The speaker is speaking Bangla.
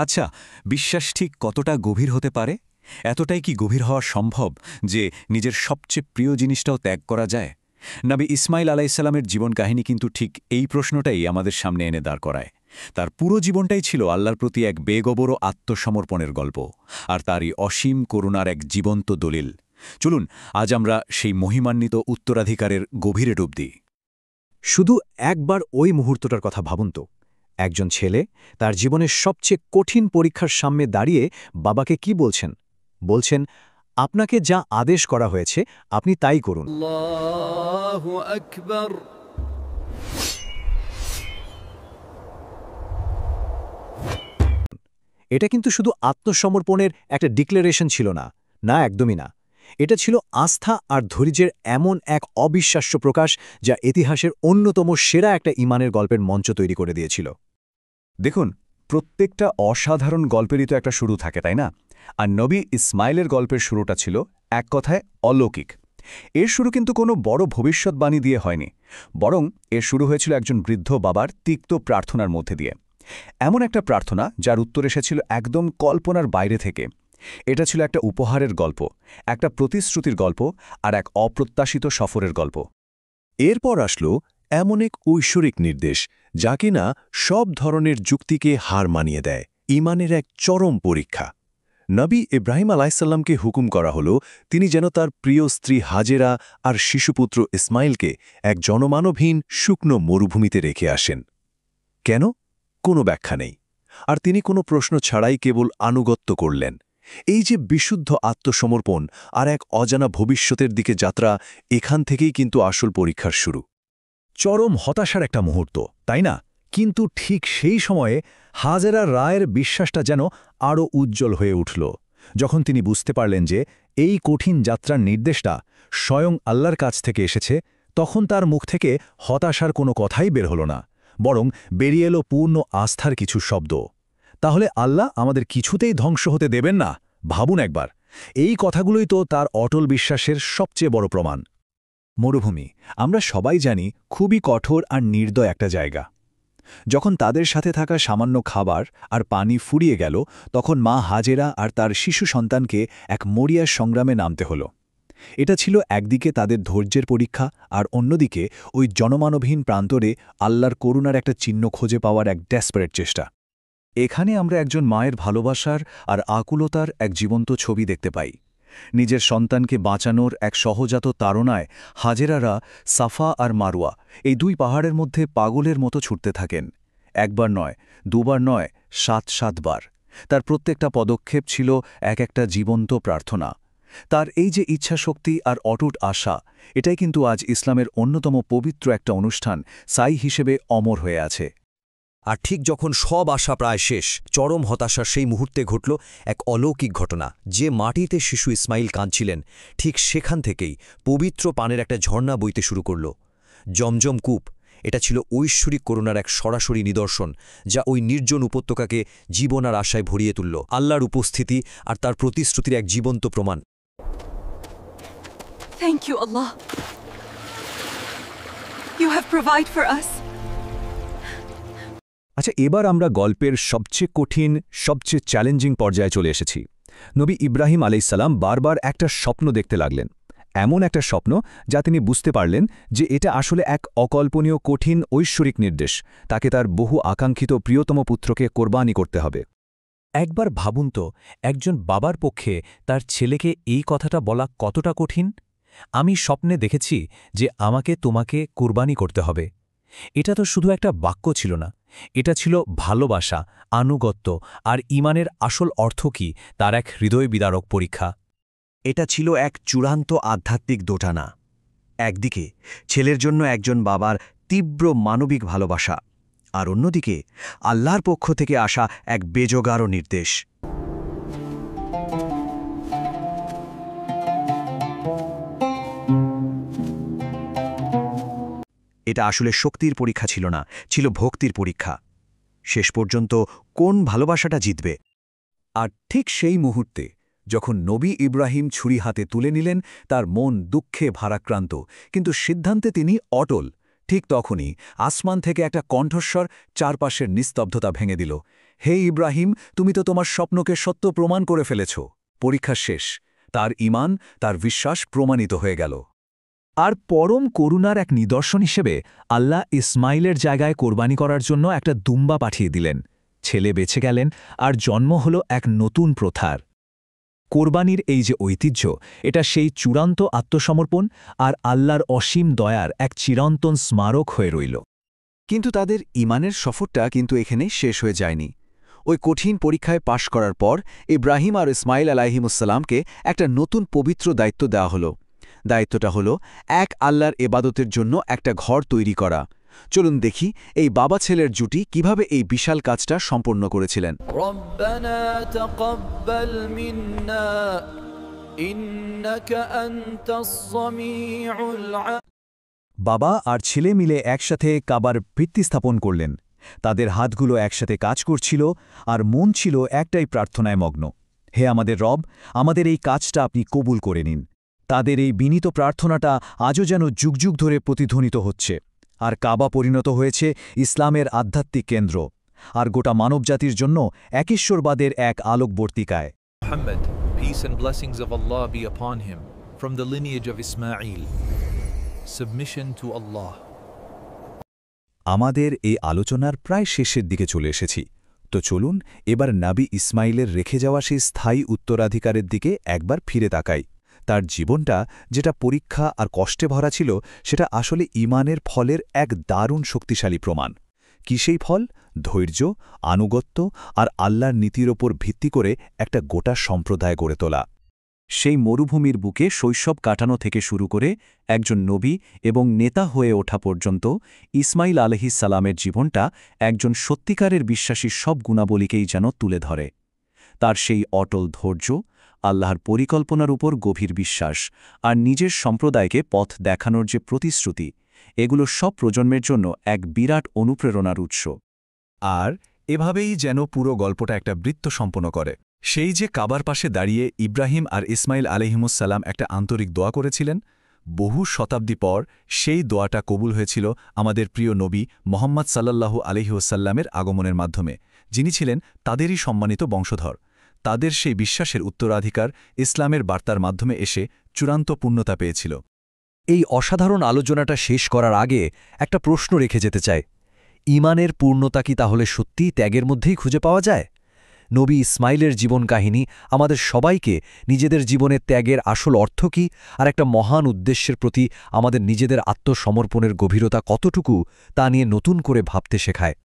আচ্ছা, বিশ্বাস ঠিক কতটা গভীর হতে পারে? এতটাই কি গভীর হওয়া সম্ভব যে নিজের সবচেয়ে প্রিয় জিনিসটাও ত্যাগ করা যায়? নবী ইসমাইল আলাইসাল্লামের জীবন কাহিনী কিন্তু ঠিক এই প্রশ্নটাই আমাদের সামনে এনে দাঁড় করায়। তার পুরো জীবনটাই ছিল আল্লাহর প্রতি এক বেগবড় আত্মসমর্পণের গল্প, আর তারই অসীম করুণার এক জীবন্ত দলিল। চলুন আজ আমরা সেই মহিমান্বিত উত্তরাধিকারের গভীরে ডুব দিই। শুধু একবার ওই মুহূর্তটার কথা ভাবুন তো। একজন ছেলে তার জীবনের সবচেয়ে কঠিন পরীক্ষার সামনে দাঁড়িয়ে বাবাকে কি বলছেন? বলছেন, আপনাকে যা আদেশ করা হয়েছে আপনি তাই করুন। আল্লাহু আকবার। এটা কিন্তু শুধু আত্মসমর্পণের একটা ডিক্লারেশন ছিল না, না একদমই না। এটা ছিল আস্থা আর ধৈর্যের এমন এক অবিশ্বাস্য প্রকাশ যা ইতিহাসের অন্যতম সেরা একটা ঈমানের গল্পের মঞ্চ তৈরি করে দিয়েছিল। দেখুন, প্রত্যেকটা অসাধারণ গল্পেরই তো একটা শুরু থাকে, তাই না? আর নবী ইসমাইলের গল্পের শুরুটা ছিল এক কথায় অলৌকিক। এর শুরু কিন্তু কোনো বড় ভবিষ্যৎবাণী দিয়ে হয়নি, বরং এর শুরু হয়েছিল একজন বৃদ্ধ বাবার তিক্ত প্রার্থনার মধ্যে দিয়ে। এমন একটা প্রার্থনা যার উত্তর এসেছিল একদম কল্পনার বাইরে থেকে। এটা ছিল একটা উপহারের গল্প, একটা প্রতিশ্রুতির গল্প, আর এক অপ্রত্যাশিত সফরের গল্প। এরপর আসলো এমন এক ঐশ্বরিক নির্দেশ যা কিনা সব ধরনের যুক্তিকে হার মানিয়ে দেয়। ঈমানের এক চরম পরীক্ষা। নবী ইব্রাহিম আলাইসাল্লামকে হুকুম করা হল তিনি যেন তার প্রিয় স্ত্রী হাজেরা আর শিশুপুত্র ইসমাইলকে এক জনমানবহীন শুকনো মরুভূমিতে রেখে আসেন। কেন? কোনো ব্যাখ্যা নেই। আর তিনি কোনো প্রশ্ন ছাড়াই কেবল আনুগত্য করলেন। এই যে বিশুদ্ধ আত্মসমর্পণ আর এক অজানা ভবিষ্যতের দিকে যাত্রা, এখান থেকেই কিন্তু আসল পরীক্ষার শুরু। চরম হতাশার একটা মুহূর্ত, তাই না? কিন্তু ঠিক সেই সময়ে হাজেরা রায়ের বিশ্বাসটা যেন আরও উজ্জ্বল হয়ে উঠল। যখন তিনি বুঝতে পারলেন যে এই কঠিন যাত্রার নির্দেশটা স্বয়ং আল্লাহর কাছ থেকে এসেছে, তখন তার মুখ থেকে হতাশার কোনো কথাই বের হল না, বরং বেরিয়ে এলো পূর্ণ আস্থার কিছু শব্দ। তাহলে আল্লাহ আমাদের কিছুতেই ধ্বংস হতে দেবেন না, ভাবুন একবার। এই কথাগুলোই তো তার অটল বিশ্বাসের সবচেয়ে বড় প্রমাণ। মরুভূমি, আমরা সবাই জানি, খুবই কঠোর আর নির্দয় একটা জায়গা। যখন তাদের সাথে থাকা সামান্য খাবার আর পানি ফুরিয়ে গেল, তখন মা হাজেরা আর তার শিশু সন্তানকে এক মরিয়ার সংগ্রামে নামতে হল। এটা ছিল একদিকে তাদের ধৈর্যের পরীক্ষা, আর অন্যদিকে ওই জনমানবহীন প্রান্তরে আল্লাহর করুণার একটা চিহ্ন খুঁজে পাওয়ার এক ডেসপারেট চেষ্টা। এখানে আমরা একজন মায়ের ভালোবাসার আর আকুলতার এক জীবন্ত ছবি দেখতে পাই। নিজের সন্তানকে বাঁচানোর এক সহজাত তাড়নায় হাজেরারা সাফা আর মারওয়া, এই দুই পাহাড়ের মধ্যে পাগলের মতো ছুটতে থাকেন। একবার নয়, দুবার নয়, ৭ বার। তার প্রত্যেকটা পদক্ষেপ ছিল এক একটা জীবন্ত প্রার্থনা। তার এই যে ইচ্ছাশক্তি আর অটুট আশা, এটাই কিন্তু আজ ইসলামের অন্যতম পবিত্র একটা অনুষ্ঠান সাই হিসেবে অমর হয়ে আছে। আর ঠিক যখন সব আশা প্রায় শেষ, চরম হতাশার সেই মুহূর্তে ঘটল এক অলৌকিক ঘটনা। যে মাটিতে শিশু ইসমাইল কাঁদছিলেন, ঠিক সেখান থেকেই পবিত্র পানের একটা ঝর্ণা বইতে শুরু করল। জমজম কূপ, এটা ছিল ঐশ্বরিক করুণার এক সরাসরি নিদর্শন, যা ওই নির্জন উপত্যকাকে জীবন আর আশায় ভরিয়ে তুলল। আল্লাহর উপস্থিতি আর তার প্রতিশ্রুতির এক জীবন্ত প্রমাণ। Thank you, Allah. You have provided for us. আচ্ছা, এবার আমরা গল্পের সবচেয়ে কঠিন, সবচেয়ে চ্যালেঞ্জিং পর্যায়ে চলে এসেছি। নবী ইব্রাহিম আলাইসাল্লাম বারবার একটা স্বপ্ন দেখতে লাগলেন। এমন একটা স্বপ্ন যা তিনি বুঝতে পারলেন যে এটা আসলে এক অকল্পনীয় কঠিন ঐশ্বরিক নির্দেশ। তাকে তার বহু আকাঙ্ক্ষিত প্রিয়তম পুত্রকে কোরবানি করতে হবে। একবার ভাবুন তো, একজন বাবার পক্ষে তার ছেলেকে এই কথাটা বলা কতটা কঠিন। আমি স্বপ্নে দেখেছি যে আমাকে তোমাকে কোরবানি করতে হবে। এটা তো শুধু একটা বাক্য ছিল না, এটা ছিল ভালোবাসা, আনুগত্য আর ঈমানের আসল অর্থ কি তার এক হৃদয় বিদারক পরীক্ষা। এটা ছিল এক চূড়ান্ত আধ্যাত্মিক দোটানা। একদিকে ছেলের জন্য একজন বাবার তীব্র মানবিক ভালোবাসা, আর অন্যদিকে আল্লাহর পক্ষ থেকে আসা এক বেজোগাড় নির্দেশ। এটা আসলে শক্তির পরীক্ষা ছিল না, ছিল ভক্তির পরীক্ষা। শেষ পর্যন্ত কোন ভালোবাসাটা জিতবে? আর ঠিক সেই মুহূর্তে যখন নবী ইব্রাহিম ছুরি হাতে তুলে নিলেন, তার মন দুঃখে ভারাক্রান্ত, কিন্তু সিদ্ধান্তে তিনি অটল। ঠিক তখনই আসমান থেকে একটা কণ্ঠস্বর চারপাশের নিস্তব্ধতা ভেঙে দিল। হে ইব্রাহিম, তুমি তো তোমার স্বপ্নকে সত্য প্রমাণ করে ফেলেছ। পরীক্ষা শেষ। তার ঈমান, তার বিশ্বাস প্রমাণিত হয়ে গেল। আর পরম করুণার এক নিদর্শন হিসেবে আল্লাহ ইসমাইলের জায়গায় কোরবানি করার জন্য একটা দুম্বা পাঠিয়ে দিলেন। ছেলে বেঁচে গেলেন, আর জন্ম হল এক নতুন প্রথার। কোরবানির এই যে ঐতিহ্য, এটা সেই চূড়ান্ত আত্মসমর্পণ আর আল্লাহর অসীম দয়ার এক চিরন্তন স্মারক হয়ে রইল। কিন্তু তাদের ঈমানের সফরটা কিন্তু এখানেই শেষ হয়ে যায়নি। ওই কঠিন পরীক্ষায় পাশ করার পর ইব্রাহিম আর ইসমাইল আলাইহিমুসসালামকে একটা নতুন পবিত্র দায়িত্ব দেওয়া হলো। দায়িত্বটা হলো এক আল্লাহর এবাদতের জন্য একটা ঘর তৈরি করা। চলুন দেখি এই বাবা ছেলের জুটি কিভাবে এই বিশাল কাজটা সম্পন্ন করেছিলেন। ربنا تقبل منا إنك أنت السميع العليم বাবা আর ছেলে মিলে একসাথে কাবার ভিত্তি স্থাপন করলেন। তাদের হাতগুলো একসাথে কাজ করছিল, আর মন ছিল একটাই প্রার্থনায় মগ্ন। হে আমাদের রব, আমাদের এই কাজটা আপনি কবুল করে নিন। তাদের এই বিনীত প্রার্থনাটা আজও যেন যুগ যুগ ধরে প্রতিধ্বনিত হচ্ছে। আর কাবা পরিণত হয়েছে ইসলামের আধ্যাত্মিক কেন্দ্র, আর গোটা মানবজাতির জন্য একেশ্বরবাদের এক আলোকবর্তিকায়। Muhammad, peace and blessings of Allah be upon him, from the lineage of Ismail. Submission to Allah. আমাদের এই আলোচনার প্রায় শেষের দিকে চলে এসেছি। তো চলুন এবার নবী ইসমাইলের রেখে যাওয়া সেই স্থায়ী উত্তরাধিকারের দিকে একবার ফিরে তাকাই। তার জীবনটা যেটা পরীক্ষা আর কষ্টে ভরা ছিল, সেটা আসলে ঈমানের ফলের এক দারুণ শক্তিশালী প্রমাণ। কি সেই ফল? ধৈর্য, আনুগত্য আর আল্লাহর নীতির ওপর ভিত্তি করে একটা গোটা সম্প্রদায় গড়ে তোলা। সেই মরুভূমির বুকে শৈশব কাটানো থেকে শুরু করে একজন নবী এবং নেতা হয়ে ওঠা পর্যন্ত ইসমাইল আলাইহিসসালামের জীবনটা একজন সত্যিকারের বিশ্বাসীর সব গুণাবলীকেই যেন তুলে ধরে। তার সেই অটল ধৈর্য, আল্লাহর পরিকল্পনার উপর গভীর বিশ্বাস আর নিজের সম্প্রদায়কে পথ দেখানোর যে প্রতিশ্রুতি, এগুলো সব প্রজন্মের জন্য এক বিরাট অনুপ্রেরণার উৎস। আর এভাবেই যেন পুরো গল্পটা একটা বৃত্ত সম্পন্ন করে। সেই যে কাবার পাশে দাঁড়িয়ে ইব্রাহিম আর ইসমাইল আলাইহিমুসসালাম একটা আন্তরিক দোয়া করেছিলেন, বহু শতাব্দী পর সেই দোয়াটা কবুল হয়েছিল আমাদের প্রিয় নবী মোহাম্মদ সাল্লাল্লাহু আলাইহি ওয়াসাল্লামের আগমনের মাধ্যমে, যিনি ছিলেন তাদেরই সম্মানিত বংশধর। তাদের সেই বিশ্বাসের উত্তরাধিকার ইসলামের বার্তার মাধ্যমে এসে চূড়ান্ত পূর্ণতা পেয়েছিল। এই অসাধারণ আলোচনাটা শেষ করার আগে একটা প্রশ্ন রেখে যেতে চাই। ঈমানের পূর্ণতা কি তাহলে সত্যিই ত্যাগের মধ্যেই খুঁজে পাওয়া যায়? নবী ইসমাইলের জীবন কাহিনী আমাদের সবাইকে নিজেদের জীবনের ত্যাগের আসল অর্থ কী আর একটা মহান উদ্দেশ্যের প্রতি আমাদের নিজেদের আত্মসমর্পণের গভীরতা কতটুকু তা নিয়ে নতুন করে ভাবতে শেখায়।